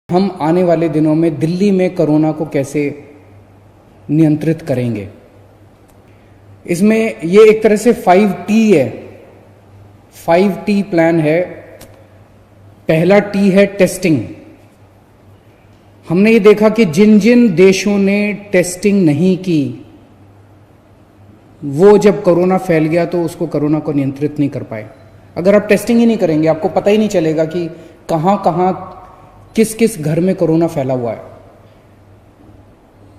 हम आने वाले दिनों में दिल्ली में कोरोना को कैसे नियंत्रित करेंगे। इसमें ये एक तरह से 5T है, 5T प्लान है। पहला T है टेस्टिंग। हमने ये देखा कि जिन जिन देशों ने टेस्टिंग नहीं की वो जब कोरोना फैल गया तो उसको कोरोना को नियंत्रित नहीं कर पाए। अगर आप टेस्टिंग ही नहीं करेंगे आपको पता ही नहीं चलेगा कि कहां कहां किस किस घर में कोरोना फैला हुआ है।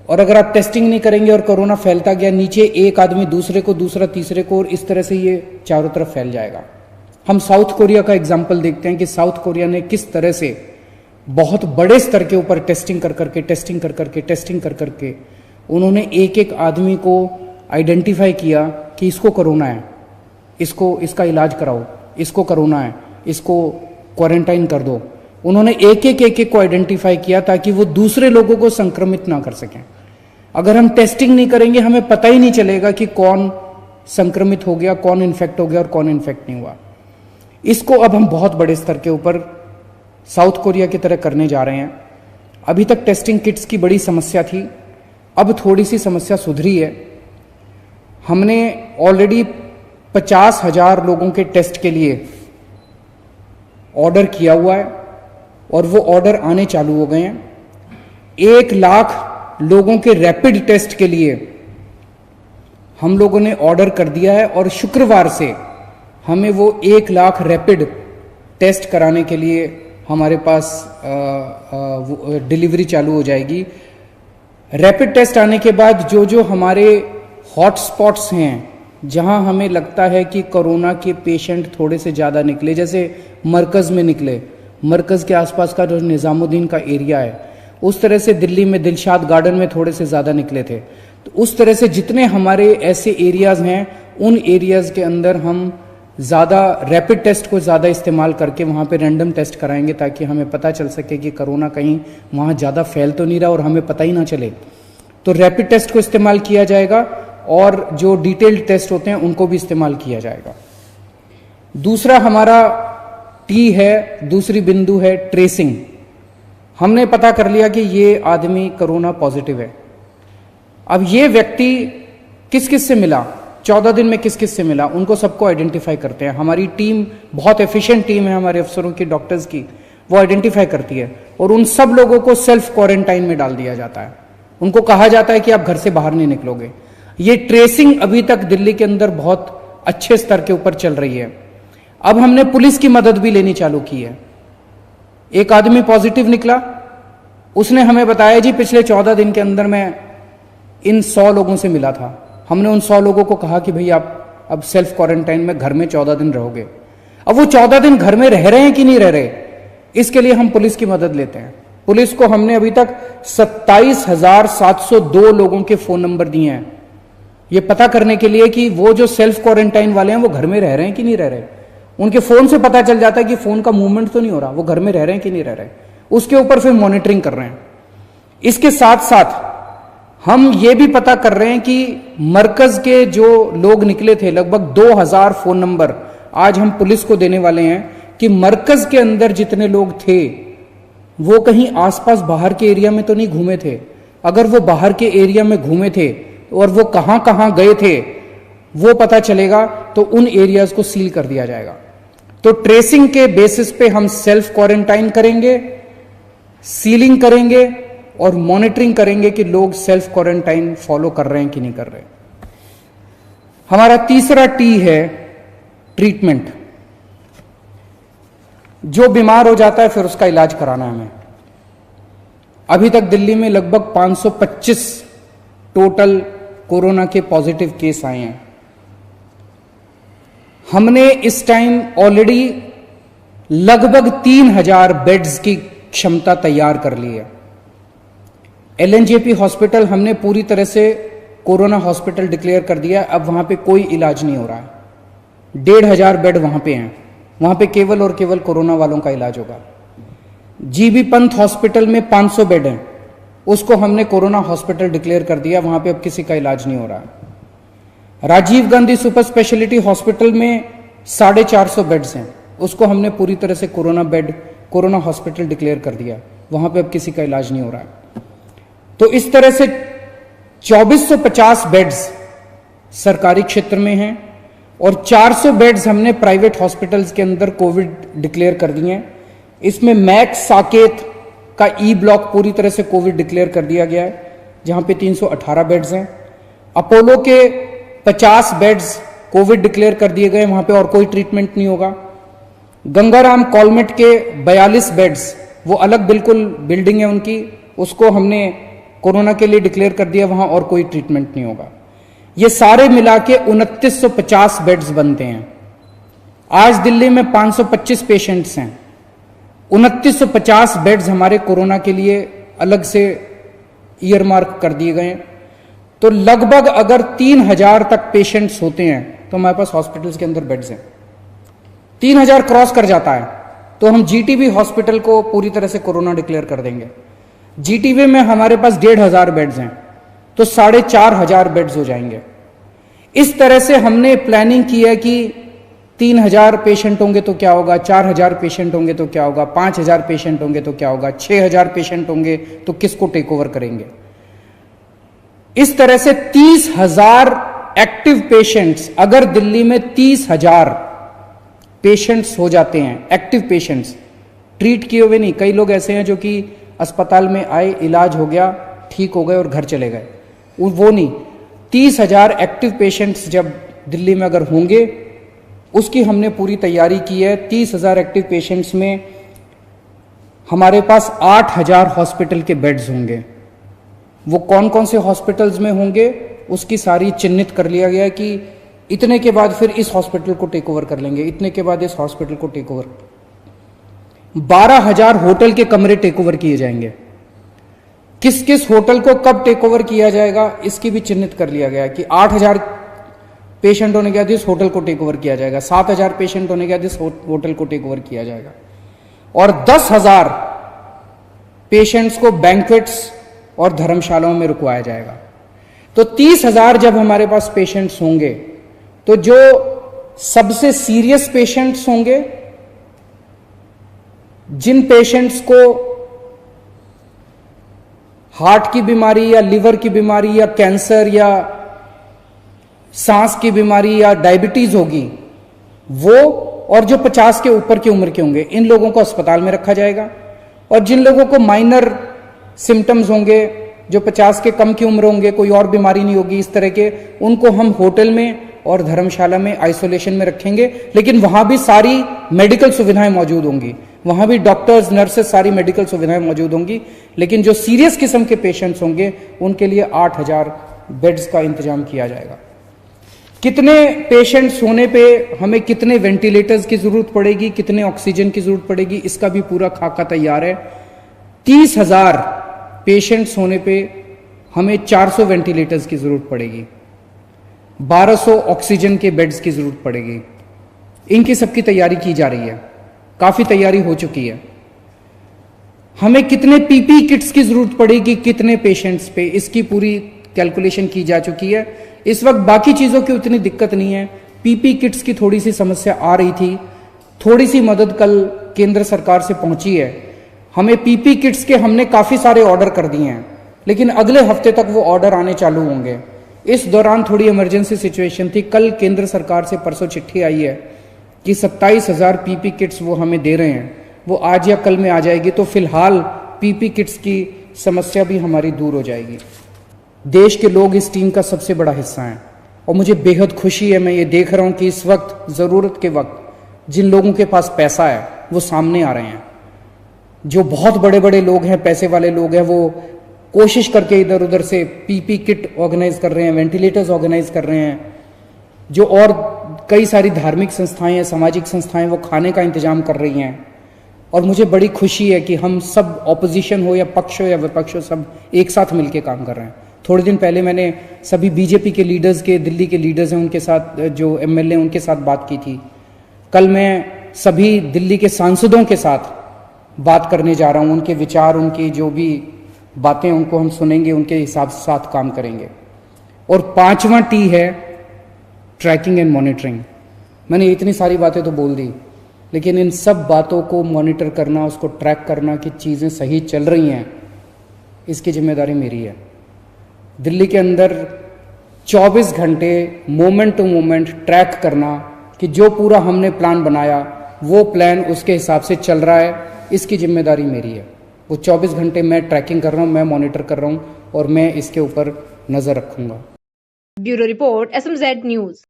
और अगर आप टेस्टिंग नहीं करेंगे और कोरोना फैलता गया नीचे, एक आदमी दूसरे को, दूसरा तीसरे को, और इस तरह से ये चारों तरफ फैल जाएगा। हम साउथ कोरिया का एग्जाम्पल देखते हैं कि साउथ कोरिया ने किस तरह से बहुत बड़े स्तर के ऊपर टेस्टिंग कर करके उन्होंने एक एक आदमी को आइडेंटिफाई किया कि इसको कोरोना है, इसका इलाज कराओ, इसको कोरोना है, इसको क्वारंटाइन कर दो। उन्होंने एक एक को आइडेंटिफाई किया ताकि वो दूसरे लोगों को संक्रमित ना कर सकें। अगर हम टेस्टिंग नहीं करेंगे हमें पता ही नहीं चलेगा कि कौन संक्रमित हो गया, कौन इन्फेक्ट हो गया और कौन इन्फेक्ट नहीं हुआ। इसको अब हम बहुत बड़े स्तर के ऊपर साउथ कोरिया की तरह करने जा रहे हैं। अभी तक टेस्टिंग किट्स की बड़ी समस्या थी, अब थोड़ी सी समस्या सुधरी है। हमने ऑलरेडी 50,000 लोगों के टेस्ट के लिए ऑर्डर किया हुआ है और वो ऑर्डर आने चालू हो गए हैं। 1 लाख लोगों के रैपिड टेस्ट के लिए हम लोगों ने ऑर्डर कर दिया है और शुक्रवार से हमें वो 1 लाख रैपिड टेस्ट कराने के लिए हमारे पास डिलीवरी चालू हो जाएगी। रैपिड टेस्ट आने के बाद जो जो हमारे हॉटस्पॉट्स हैं, जहां हमें लगता है कि कोरोना के पेशेंट थोड़े से ज़्यादा निकले, जैसे मरकज़ में निकले, मरकज़ के आसपास का जो निज़ामुद्दीन का एरिया है, उस तरह से दिल्ली में दिलशाद गार्डन में थोड़े से ज़्यादा निकले थे। तो उस तरह से जितने हमारे ऐसे एरियाज़ हैं उन एरियाज़ के अंदर हम ज़्यादा रैपिड टेस्ट को ज़्यादा इस्तेमाल करके वहाँ पे रैंडम टेस्ट कराएंगे ताकि हमें पता चल सके कि कोरोना कहीं वहाँ ज़्यादा फैल तो नहीं रहा और हमें पता ही ना चले। तो रैपिड टेस्ट को इस्तेमाल किया जाएगा और जो डिटेल्ड टेस्ट होते हैं उनको भी इस्तेमाल किया जाएगा। दूसरा हमारा टी है, दूसरी बिंदु है ट्रेसिंग। हमने पता कर लिया कि ये आदमी कोरोना पॉजिटिव है। अब ये व्यक्ति किस किस से मिला, 14 दिन में किस किस से मिला, उनको सबको आइडेंटिफाई करते हैं। हमारी टीम बहुत एफिशिएंट टीम है, हमारे अफसरों की, डॉक्टर्स की, वो आइडेंटिफाई करती है और उन सब लोगों को सेल्फ क्वारंटाइन में डाल दिया जाता है। उनको कहा जाता है कि आप घर से बाहर नहीं निकलोगे। ये ट्रेसिंग अभी तक दिल्ली के अंदर बहुत अच्छे स्तर के ऊपर चल रही है। अब हमने पुलिस की मदद भी लेनी चालू की है। एक आदमी पॉजिटिव निकला, उसने हमें बताया जी पिछले 14 दिन के अंदर मैं इन 100 लोगों से मिला था। हमने उन 100 लोगों को कहा कि भाई आप अब सेल्फ क्वारंटाइन में घर में 14 दिन रहोगे। अब वो 14 दिन घर में रह रहे हैं कि नहीं रह रहे, इसके लिए हम पुलिस की मदद लेते हैं। पुलिस को हमने अभी तक 27,702 लोगों के फोन नंबर दिए हैं, ये पता करने के लिए कि वो जो सेल्फ क्वारंटाइन वाले हैं वो घर में रह रहे हैं कि नहीं रह रहे। उनके फोन से पता चल जाता है कि फोन का मूवमेंट तो नहीं हो रहा, वो घर में रह रहे हैं कि नहीं रह रहे। उसके ऊपर फिर मॉनिटरिंग कर रहे हैं। इसके साथ साथ हम ये भी पता कर रहे हैं कि मरकज के जो लोग निकले थे, लगभग 2000 फोन नंबर आज हम पुलिस को देने वाले हैं कि मरकज के अंदर जितने लोग थे वो कहीं आसपास बाहर के एरिया में तो नहीं घूमे थे। अगर वो बाहर के एरिया में घूमे थे और वो कहां कहां गए थे वो पता चलेगा तो उन एरियाज को सील कर दिया जाएगा। तो ट्रेसिंग के बेसिस पे हम सेल्फ क्वारंटाइन करेंगे, सीलिंग करेंगे और मॉनिटरिंग करेंगे कि लोग सेल्फ क्वारंटाइन फॉलो कर रहे हैं कि नहीं कर रहे। हमारा तीसरा टी है ट्रीटमेंट। जो बीमार हो जाता है फिर उसका इलाज कराना है हमें। अभी तक दिल्ली में लगभग 525 टोटल कोरोना के पॉजिटिव केस आए हैं। हमने इस टाइम ऑलरेडी लगभग 3000 बेड्स की क्षमता तैयार कर ली है। LNJP हॉस्पिटल हमने पूरी तरह से कोरोना हॉस्पिटल डिक्लेयर कर दिया। अब वहां पे कोई इलाज नहीं हो रहा है। 1500 बेड वहां पे हैं, वहां पे केवल और केवल कोरोना वालों का इलाज होगा। जीबी पंत हॉस्पिटल में 500 बेड हैं, उसको हमने कोरोना हॉस्पिटल डिक्लेयर कर दिया, वहां पे अब किसी का इलाज नहीं हो रहा है। Rajiv Gandhi super speciality hospital में 450 बेड्स हैं, उसको हमने पूरी तरह से कोरोना हॉस्पिटल डिक्लेयर कर दिया। वहां पे अब किसी का इलाज नहीं हो रहा है। तो इस तरह से 2450 बेड्स सरकारी क्षेत्र में हैं और 400 बेड्स हमने प्राइवेट हॉस्पिटल्स के अंदर कोविड डिक्लेयर कर दिए हैं। इसमें मैक्स साकेत का ई ब्लॉक पूरी तरह से कोविड डिक्लेयर कर दिया गया है, जहां पे 318 बेड्स हैं। अपोलो के 50 बेड्स कोविड डिक्लेयर कर दिए गए, वहां पे और कोई ट्रीटमेंट नहीं होगा। गंगाराम कॉलमेट के 42 बेड्स, वो अलग बिल्कुल बिल्डिंग है उनकी, उसको हमने कोरोना के लिए डिक्लेयर कर दिया, वहां और कोई ट्रीटमेंट नहीं होगा। ये सारे मिला के 2950 बेड्स बनते हैं। आज दिल्ली में 525 पेशेंट्स हैं, 2950 बेड्स हमारे कोरोना के लिए अलग से ईयरमार्क कर दिए गए हैं। तो लगभग अगर 3000 तक पेशेंट्स होते हैं तो हमारे पास हॉस्पिटल्स के अंदर बेड्स हैं। 3000 क्रॉस कर जाता है तो हम जीटीबी हॉस्पिटल को पूरी तरह से कोरोना डिक्लेयर कर देंगे। जीटीबी में हमारे पास 1500 बेड्स हैं तो 4500 बेड्स हो जाएंगे। इस तरह से हमने प्लानिंग की है कि 3000 पेशेंट होंगे तो क्या होगा, 4000 पेशेंट होंगे तो क्या होगा, 5000 पेशेंट होंगे तो क्या होगा, 6000 पेशेंट होंगे तो किसको टेक ओवर करेंगे। इस तरह से 30,000 एक्टिव पेशेंट्स, अगर दिल्ली में 30,000 पेशेंट्स हो जाते हैं, एक्टिव पेशेंट्स, ट्रीट किए हुए नहीं, कई लोग ऐसे हैं जो कि अस्पताल में आए, इलाज हो गया, ठीक हो गए और घर चले गए, वो नहीं। 30,000 एक्टिव पेशेंट्स जब दिल्ली में अगर होंगे, उसकी हमने पूरी तैयारी की है। 30,000 एक्टिव पेशेंट्स में हमारे पास 8,000 हॉस्पिटल के बेड्स होंगे। वो कौन कौन से हॉस्पिटल्स में होंगे उसकी सारी चिन्हित कर लिया गया है कि इतने के बाद फिर इस हॉस्पिटल को टेक ओवर कर लेंगे, इतने के बाद इस हॉस्पिटल को टेक ओवर। 12,000 होटल के कमरे टेक ओवर किए जाएंगे। किस किस होटल को कब टेक ओवर किया जाएगा इसकी भी चिन्हित कर लिया गया है कि 8,000 पेशेंट होने के बाद इस होटल को टेक ओवर किया जाएगा, 7,000 पेशेंट होने के बाद इस होटल को टेक ओवर किया जाएगा, और 10,000 पेशेंट्स को बैंक्वेट्स और धर्मशालाओं में रुकवाया जाएगा। तो 30,000 जब हमारे पास पेशेंट्स होंगे तो जो सबसे सीरियस पेशेंट्स होंगे, जिन पेशेंट्स को हार्ट की बीमारी या लिवर की बीमारी या कैंसर या सांस की बीमारी या डायबिटीज होगी, वो, और जो 50 के ऊपर की उम्र के होंगे, इन लोगों को अस्पताल में रखा जाएगा। और जिन लोगों को माइनर सिम्टम्स होंगे, जो 50 के कम की उम्र होंगे, कोई और बीमारी नहीं होगी इस तरह के, उनको हम होटल में और धर्मशाला में आइसोलेशन में रखेंगे। लेकिन वहां भी सारी मेडिकल सुविधाएं मौजूद होंगी, वहां भी डॉक्टर्स, नर्सेस, सारी मेडिकल सुविधाएं मौजूद होंगी। लेकिन जो सीरियस किस्म के पेशेंट्स होंगे उनके लिए 8,000 बेड्स का इंतजाम किया जाएगा। कितने पेशेंट्स होने पे हमें कितने वेंटिलेटर्स की जरूरत पड़ेगी, कितने ऑक्सीजन की जरूरत पड़ेगी, इसका भी पूरा खाका तैयार है। 30,000 पेशेंट्स होने पे हमें 400 वेंटिलेटर्स की जरूरत पड़ेगी, 1200 ऑक्सीजन के बेड्स की जरूरत पड़ेगी। इनकी सबकी तैयारी की जा रही है, काफी तैयारी हो चुकी है। हमें कितने पीपी किट्स की जरूरत पड़ेगी कितने पेशेंट्स पे, इसकी पूरी कैलकुलेशन की जा चुकी है। इस वक्त बाकी चीजों की उतनी दिक्कत नहीं है, पीपी किट्स की थोड़ी सी समस्या आ रही थी, थोड़ी सी मदद कल केंद्र सरकार से पहुंची है। हमें पीपी किट्स के हमने काफी सारे ऑर्डर कर दिए हैं, लेकिन अगले हफ्ते तक वो ऑर्डर आने चालू होंगे। इस दौरान थोड़ी इमरजेंसी सिचुएशन थी, कल केंद्र सरकार से परसों चिट्ठी आई है कि 27,000 पीपी किट्स वो हमें दे रहे हैं, वो आज या कल में आ जाएगी। तो फिलहाल पीपी किट्स की समस्या भी हमारी दूर हो जाएगी। देश के लोग इस टीम का सबसे बड़ा हिस्सा हैं और मुझे बेहद खुशी है, मैं ये देख रहा हूं कि इस वक्त, जरूरत के वक्त, जिन लोगों के पास पैसा है वो सामने आ रहे हैं। जो बहुत बड़े बड़े लोग हैं, पैसे वाले लोग हैं, वो कोशिश करके इधर उधर से पीपी किट ऑर्गेनाइज कर रहे हैं, वेंटिलेटर्स ऑर्गेनाइज कर रहे हैं। जो और कई सारी धार्मिक संस्थाएं हैं, सामाजिक संस्थाएं, वो खाने का इंतजाम कर रही हैं। और मुझे बड़ी खुशी है कि हम सब, ऑपोजिशन हो या पक्ष हो या विपक्ष हो, सब एक साथ मिलकर काम कर रहे हैं। थोड़े दिन पहले मैंने सभी बीजेपी के लीडर्स के, दिल्ली के लीडर्स हैं उनके साथ, जो एमएलए उनके साथ बात की थी। कल मैं सभी दिल्ली के सांसदों के साथ बात करने जा रहा हूं, उनके विचार, उनकी जो भी बातें, उनको हम सुनेंगे, उनके हिसाब से साथ काम करेंगे। और 5वां टी है ट्रैकिंग एंड मॉनिटरिंग। मैंने इतनी सारी बातें तो बोल दी, लेकिन इन सब बातों को मॉनिटर करना, उसको ट्रैक करना कि चीज़ें सही चल रही हैं, इसकी जिम्मेदारी मेरी है। दिल्ली के अंदर 24 घंटे मोमेंट टू मोमेंट ट्रैक करना कि जो पूरा हमने प्लान बनाया वो प्लान उसके हिसाब से चल रहा है, इसकी जिम्मेदारी मेरी है। वो 24 घंटे मैं ट्रैकिंग कर रहा हूँ, मैं मॉनिटर कर रहा हूँ और मैं इसके ऊपर नज़र रखूँगा। Bureau report SMZ news.